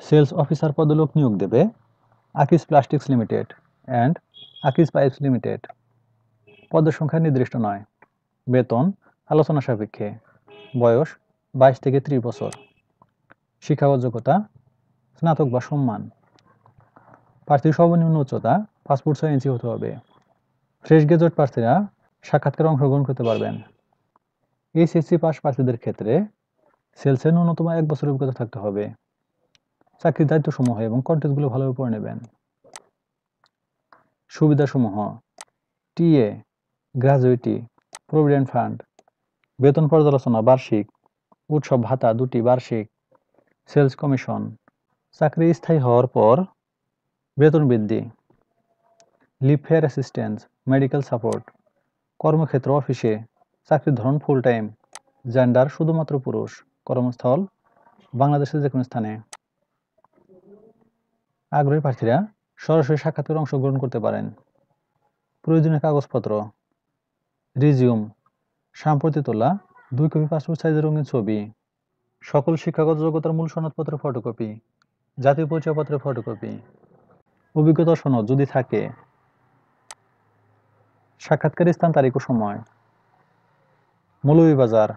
Sales officer পদে লোক নিয়োগ দেবে Akij plastics limited and Akij pipes limited. পদের সংখ্যা নির্দিষ্ট নয়। বেতন আলোচনা সাপেক্ষে। বয়স 22 থেকে 30 বছর। শিক্ষাগত যোগ্যতা স্নাতক বা সম্মান। প্রার্থীর সর্বনিম্ন উচ্চতা 5 ফুট 6 ইঞ্চি হতে হবে। ফ্রেশ গ্রাজুয়েট প্রার্থীরা সাক্ষাৎকারে অংশগ্রহণ করতে পারবেন। এইচএসসি পাস প্রার্থীদের ক্ষেত্রে সেলসে ন্যূনতম 1 বছরের অভিজ্ঞতা থাকতে হবে। চাকরির দায়িত্বসমূহ এবং কন্টেন্টগুলো ভালোভাবে পড়ে নেবেন। সুবিধাসমূহ: টিএ, গ্র্যাজুইটি, প্রভিডেন্ট ফান্ড, বেতন পর্যালোচনা বার্ষিক, উৎসব ভাতা 2টি বার্ষিক, সেলস কমিশন, চাকরি স্থায়ী হওয়ার পর বেতন বৃদ্ধি, leave fare assistance, medical support, কর্মক্ষেত্র অফিসে, চাকরির ধরন ফুল টাইম, জেন্ডার শুধুমাত্র পুরুষ, কর্মস্থল বাংলাদেশের যে কোনো স্থানে। আগ্রহী প্রার্থীরা সরাসরি সাক্ষাৎকারে অংশগ্রহণ করতে পারেন। প্রয়োজনীয় কাগজপত্র: রিজিউম, সাম্প্রতি তোলা 2 কপি পাসপোর্ট সাইজের রঙিন ছবি, সকল শিক্ষাগত যোগ্যতার মূল সনদপত্রের ফটোকপি, জাতীয় পরিচয়পত্রের ফটোকপি, অভিজ্ঞতা সনদ যদি থাকে। সাক্ষাৎকারের স্থান, তারিখ ও সময়: মৌলভীবাজার,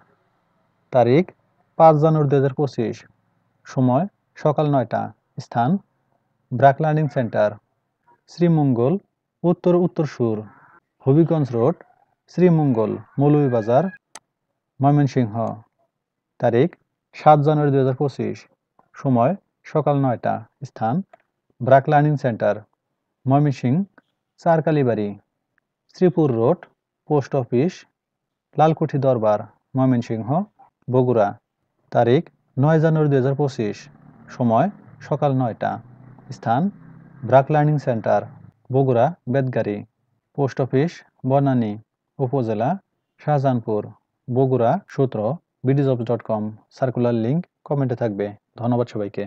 তারিখ 5 জানুয়ারি 2025, সময় সকাল 9টা, স্থান BRAC learning centre, Sreemangal, Uttarsur, Habiganj road, Sreemangal, Moulvibazar, Mymensingh, তারিখ 7 জানুয়ারি 2025, সময় সকাল 9টা, স্থান BRAC learning centre, Mymensingh 4 Kalibari, Sreepur road, post office, Lalkuthi Darbar, Mymensingh, Bogura, তারিখ 9 জানুয়ারি 2025, সময় সকাল 9টা, স্থান BRAC learning centre, Bogura Betgari, post office Banani, upazila Shahjahanpur, Bogura. সূত্র bdjobs.com। সার্কুলার লিংক কমেন্টে থাকবে। ধন্যবাদ সবাইকে।